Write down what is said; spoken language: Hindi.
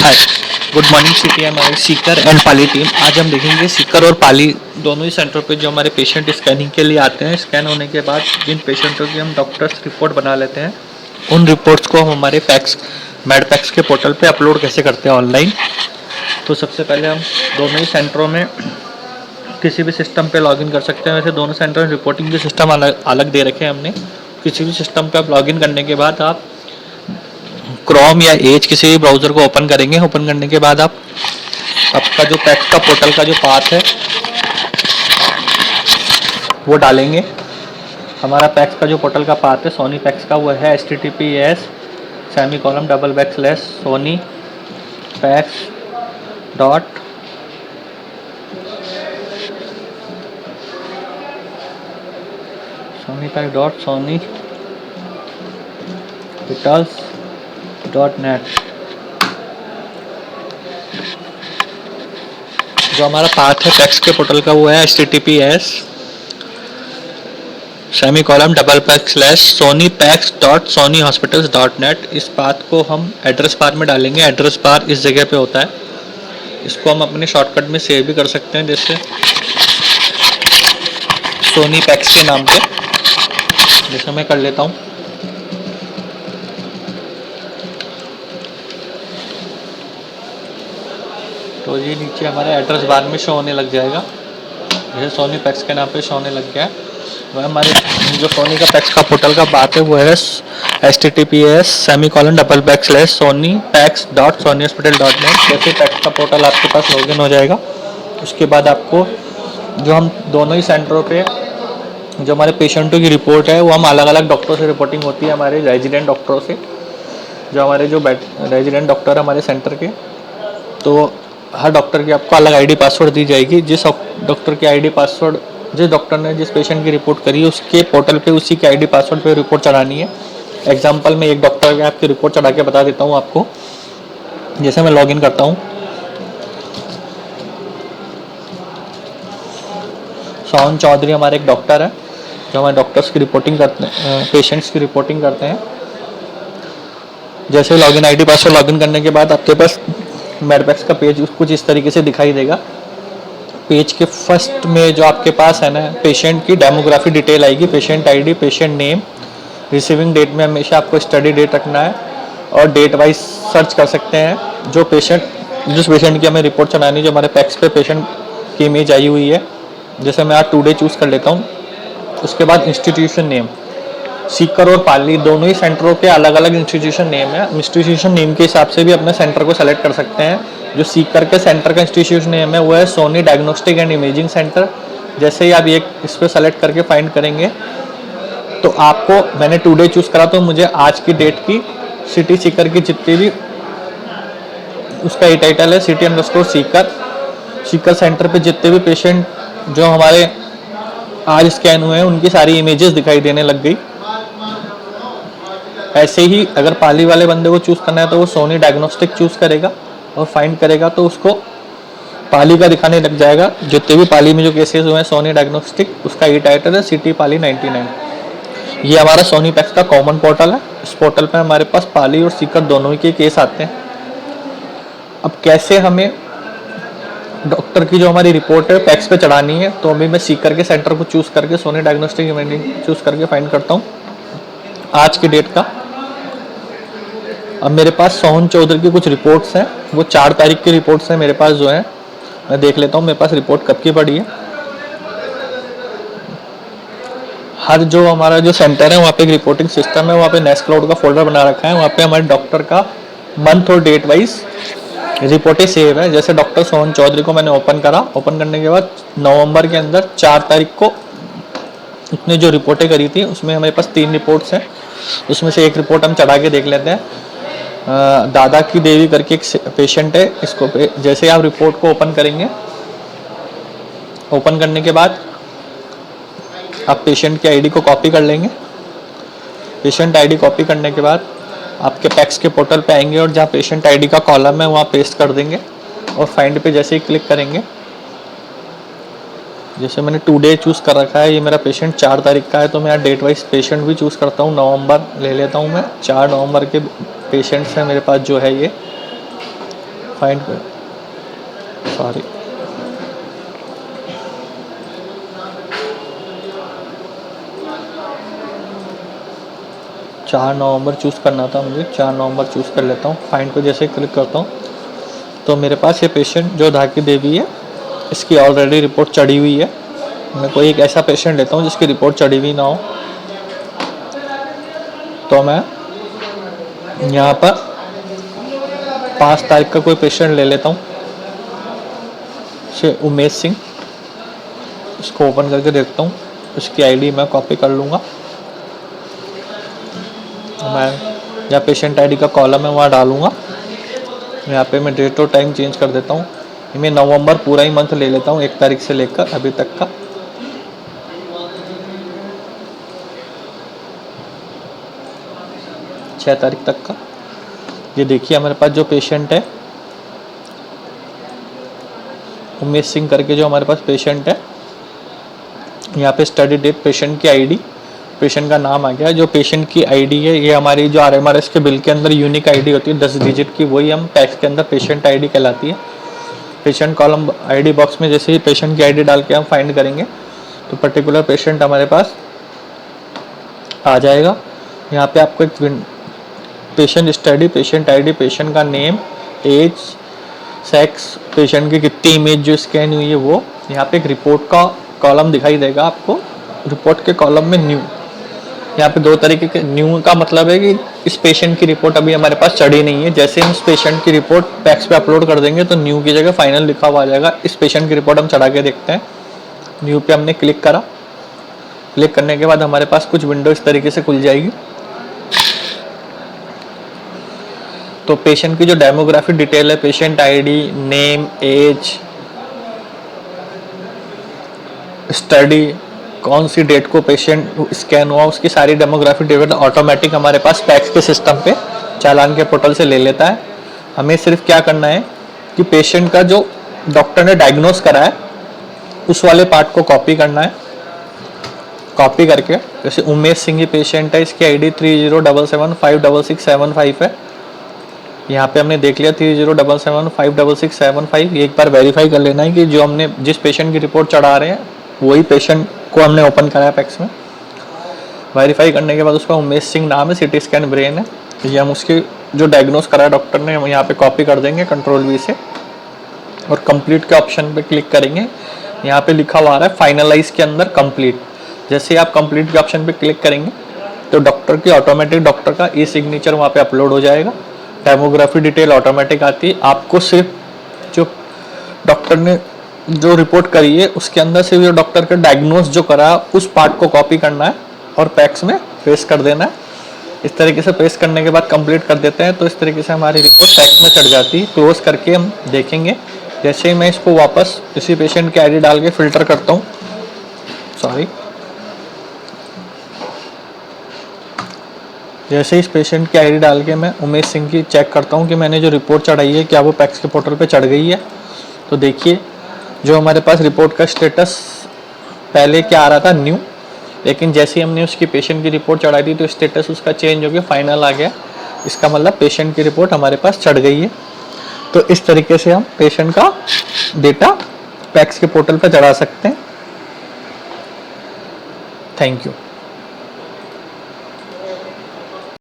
हाय, गुड मॉर्निंग सिटी हमारे सीकर एंड पाली टीम। आज हम देखेंगे सीकर और पाली दोनों ही सेंटरों पे जो हमारे पेशेंट स्कैनिंग के लिए आते हैं। स्कैन होने के बाद जिन पेशेंटों की हम डॉक्टर्स रिपोर्ट बना लेते हैं, उन रिपोर्ट्स को हम हमारे पैक्स मेडपैक्स के पोर्टल पे अपलोड कैसे करते हैं ऑनलाइन। तो सबसे पहले हम दोनों ही सेंटरों में किसी भी सिस्टम पे लॉगिन कर सकते हैं। वैसे दोनों सेंटर में रिपोर्टिंग के सिस्टम अलग अलग दे रखे हैं हमने। किसी भी सिस्टम पे आप लॉगिन करने के बाद आप क्रोम या एज किसी भी ब्राउज़र को ओपन करेंगे। ओपन करने के बाद आप आपका जो पैक्स का पोर्टल का जो पाथ है वो डालेंगे। हमारा पैक्स का जो पोर्टल का पाथ है सोनी पैक्स का, वो है https://sony PACS dot Soni hotels.net। जो हमारा पाथ है पैक्स के पोर्टल का वो है https://sonypacks.sonyhospitals.net। इस बात को हम एड्रेस बार में डालेंगे। एड्रेस बार इस जगह पे होता है। इसको हम अपने शॉर्टकट में सेव भी कर सकते हैं, जैसे सोनी पैक्स के नाम पे, जैसे मैं कर लेता हूँ। तो ये नीचे हमारे एड्रेस बार में शो होने लग जाएगा। जैसे सोनी पैक्स के नाम पे शो होने लग गया है। वह हमारे जो सोनी का पैक्स का पोर्टल का बात है वो है https://sonypacks.sonyhospital.net। जैसे पैक्स का पोर्टल आपके पास लॉगिन हो जाएगा, उसके बाद आपको जो हम दोनों ही सेंटरों पे जो हमारे पेशेंटों की रिपोर्ट है वो हम अलग अलग डॉक्टरों से रिपोर्टिंग होती है, हमारे रेजिडेंट डॉक्टरों से। जो हमारे जो रेजिडेंट डॉक्टर है हमारे सेंटर के, तो हर डॉक्टर की आपको अलग आईडी पासवर्ड दी जाएगी। जिस डॉक्टर की आईडी पासवर्ड, जिस डॉक्टर ने जिस पेशेंट की रिपोर्ट करी है उसके पोर्टल पे उसी के आईडी पासवर्ड पे रिपोर्ट चढ़ानी है। एग्जांपल में एक डॉक्टर के आपकी रिपोर्ट चढ़ा के बता देता हूँ आपको। जैसे मैं लॉगिन करता हूँ, सोहन चौधरी हमारे एक डॉक्टर है जो हमारे डॉक्टर्स की रिपोर्टिंग करते हैं, पेशेंट्स की रिपोर्टिंग करते हैं। जैसे लॉगिन आईडी पासवर्ड लॉगिन करने के बाद आपके पास मेडपैक्स का पेज कुछ इस तरीके से दिखाई देगा। पेज के फर्स्ट में जो आपके पास है ना, पेशेंट की डेमोग्राफी डिटेल आएगी, patient ID, patient name, receiving date में हमेशा आपको स्टडी डेट रखना है और डेट वाइज सर्च कर सकते हैं। जिस पेशेंट की हमें रिपोर्ट चढ़ानी है, जो हमारे पैक्स पे पेशेंट की इमेज आई हुई है, जैसे मैं आज टुडे चूज़ कर लेता हूँ। उसके बाद इंस्टीट्यूशन नेम, सीकर और पाली दोनों ही सेंटरों के अलग अलग इंस्टीट्यूशन नेम है। इंस्टीट्यूशन नेम के हिसाब से भी अपने सेंटर को सेलेक्ट कर सकते हैं। जो सीकर के सेंटर का इंस्टीट्यूशन नेम है वो है Soni diagnostic and imaging centre. जैसे ही आप ये इस पर सेलेक्ट करके फाइंड करेंगे तो आपको, मैंने टुडे चूज़ करा तो मुझे आज की डेट की सिटी सीकर की जितनी भी, उसका ये टाइटल है city_सीकर। सीकर सेंटर पे जितने भी पेशेंट जो हमारे आज स्कैन हुए हैं उनकी सारी इमेजेस दिखाई देने लग गई। ऐसे ही अगर पाली वाले बंदे को चूज़ करना है तो वो सोनी डायग्नोस्टिक चूज़ करेगा और फाइंड करेगा तो उसको पाली का दिखाने लग जाएगा। जितने भी पाली में जो केसेस हुए हैं सोनी डायग्नोस्टिक, उसका ये टाइटल है सिटी पाली 99। ये हमारा सोनी पैक्स का कॉमन पोर्टल है। इस पोर्टल पे हमारे पास पाली और सीकर दोनों ही के केस आते हैं। अब कैसे हमें डॉक्टर की जो हमारी रिपोर्ट है पैक्स पे चढ़ानी है, तो अभी मैं सीकर के सेंटर को चूज़ करके सोनी डायग्नोस्टिक इमेजिंग चूज़ करके फाइंड करता हूँ आज की डेट का। अब मेरे पास सोहन चौधरी की कुछ रिपोर्ट्स हैं, वो 4 तारीख की रिपोर्ट्स हैं मेरे पास जो हैं। मैं देख लेता हूँ मेरे पास रिपोर्ट कब की पड़ी है। हर जो हमारा जो सेंटर है वहाँ पे एक रिपोर्टिंग सिस्टम है, वहाँ पे नेस्ट क्लाउड का फोल्डर बना रखा है। वहाँ पे हमारे डॉक्टर का मंथ और डेट वाइज रिपोर्टें सेव है। जैसे डॉक्टर सोहन चौधरी को मैंने ओपन करा, ओपन करने के बाद नवंबर के अंदर 4 तारीख को उसने जो रिपोर्टें करी थी उसमें हमारे पास 3 रिपोर्ट्स हैं। उसमें से एक रिपोर्ट हम चढ़ा के देख लेते हैं। दादा की देवी करके एक पेशेंट है। इसको जैसे आप रिपोर्ट को ओपन करेंगे, ओपन करने के बाद आप पेशेंट की आईडी को कॉपी कर लेंगे। पेशेंट आईडी कॉपी करने के बाद आपके पैक्स के पोर्टल पे आएंगे और जहाँ पेशेंट आईडी का कॉलम है वहाँ पेस्ट कर देंगे और फाइंड पे जैसे ही क्लिक करेंगे, जैसे मैंने टुडे चूज़ कर रखा है, ये मेरा पेशेंट 4 तारीख का है, तो मैं यहाँ डेट वाइज पेशेंट भी चूज़ करता हूँ। नवंबर ले लेता हूँ मैं, 4 नवंबर के पेशेंट्स हैं मेरे पास जो है ये। फाइंड कर, सॉरी, चार नवंबर चूज़ करना था मुझे, 4 नवंबर चूज़ कर लेता हूँ। फाइंड पे जैसे क्लिक करता हूँ तो मेरे पास ये पेशेंट जो धाकी देवी है, इसकी ऑलरेडी रिपोर्ट चढ़ी हुई है। मैं कोई एक ऐसा पेशेंट लेता हूँ जिसकी रिपोर्ट चढ़ी हुई ना हो, तो मैं यहाँ पर 5 तारीख का कोई पेशेंट ले लेता हूँ, से उमेश सिंह। इसको ओपन करके देखता हूँ, उसकी आईडी मैं कॉपी कर लूँगा। मैं जहाँ पेशेंट आईडी का कॉलम है वहाँ डालूँगा। यहाँ पे मैं डेट और टाइम चेंज कर देता हूँ। मैं नवंबर पूरा ही मंथ ले लेता हूँ, 1 तारीख से लेकर अभी तक का। छः तारीख तक का। ये देखिए हमारे पास जो पेशेंट है उमेश सिंह करके, जो हमारे पास पेशेंट है, यहाँ पे स्टडी डेट, पेशेंट की आईडी, पेशेंट का नाम आ गया। जो पेशेंट की आईडी है ये हमारी जो RMRS के बिल के अंदर यूनिक आईडी होती है 10 डिजिट की, वही हम पैक्स के अंदर पेशेंट आईडी कहलाती है। पेशेंट कॉलम आईडी बॉक्स में जैसे ही पेशेंट की आईडी डाल के हम फाइंड करेंगे तो पर्टिकुलर पेशेंट हमारे पास आ जाएगा। यहाँ पे आपको एक patient study, patient ID, patient का नेम, एज, सेक्स, पेशेंट की कितनी इमेज जो स्कैन हुई है वो, यहाँ पे एक रिपोर्ट का कॉलम दिखाई देगा आपको। रिपोर्ट के कॉलम में न्यू, यहाँ पे 2 तरीके के न्यू का मतलब है कि इस पेशेंट की रिपोर्ट अभी हमारे पास चढ़ी नहीं है। जैसे हम इस पेशेंट की रिपोर्ट पैक्स पे अपलोड कर देंगे तो न्यू की जगह फाइनल लिखा हुआ आ जाएगा। इस पेशेंट की रिपोर्ट हम चढ़ा के देखते हैं। न्यू पे हमने क्लिक करा, क्लिक करने के बाद हमारे पास कुछ विंडो इस तरीके से खुल जाएगी। तो पेशेंट की जो डेमोग्राफी डिटेल है, patient ID, name, age, study, कौन सी डेट को पेशेंट स्कैन हुआ, उसकी सारी डेमोग्राफी डिटेल ऑटोमेटिक हमारे पास पैक्स के सिस्टम पे चालान के पोर्टल से ले लेता है। हमें सिर्फ क्या करना है कि पेशेंट का जो डॉक्टर ने डायग्नोस करा है उस वाले पार्ट को कॉपी करना है। कॉपी करके, जैसे उमेश सिंह ही पेशेंट है, इसकी आईडी 3077566755 है। यहाँ पे हमने देख लिया 3077566755। एक बार वेरीफाई कर लेना है कि जो हमने जिस पेशेंट की रिपोर्ट चढ़ा रहे हैं वही पेशेंट को हमने ओपन कराया पैक्स में। वेरीफाई करने के बाद उसका उमेश सिंह नाम है, CT स्कैन ब्रेन है। ये हम उसकी जो डायग्नोस करा डॉक्टर ने हम यहाँ पे कॉपी कर देंगे Ctrl+V से, और कंप्लीट के ऑप्शन पे क्लिक करेंगे। यहाँ पे लिखा हुआ आ रहा है फाइनलाइज के अंदर कंप्लीट। जैसे ही आप कंप्लीट के ऑप्शन पे क्लिक करेंगे तो डॉक्टर की ऑटोमेटिक डॉक्टर का e-सिग्नेचर वहाँ पे अपलोड हो जाएगा। डेमोग्राफी डिटेल ऑटोमेटिक आती है। आपको सिर्फ जो डॉक्टर ने जो रिपोर्ट करी है उसके अंदर से जो डॉक्टर का डायग्नोस जो करा उस पार्ट को कॉपी करना है और पैक्स में पेस्ट कर देना है। इस तरीके से पेस्ट करने के बाद कंप्लीट कर देते हैं तो इस तरीके से हमारी रिपोर्ट पैक्स में चढ़ जाती है। क्लोज करके हम देखेंगे। जैसे ही मैं इसको वापस इसी पेशेंट की आईडी डाल के फिल्टर करता हूँ, सॉरी, जैसे इस पेशेंट की आईडी डाल के मैं उमेश सिंह की चेक करता हूँ कि मैंने जो रिपोर्ट चढ़ाई है क्या वो पैक्स के पोर्टल पे चढ़ गई है। तो देखिए जो हमारे पास रिपोर्ट का स्टेटस पहले क्या आ रहा था, न्यू, लेकिन जैसे ही हमने उसकी पेशेंट की रिपोर्ट चढ़ाई थी तो स्टेटस उसका चेंज हो गया, फाइनल आ गया। इसका मतलब पेशेंट की रिपोर्ट हमारे पास चढ़ गई है। तो इस तरीके से हम पेशेंट का डेटा पैक्स के पोर्टल पर चढ़ा सकते हैं। Thank you.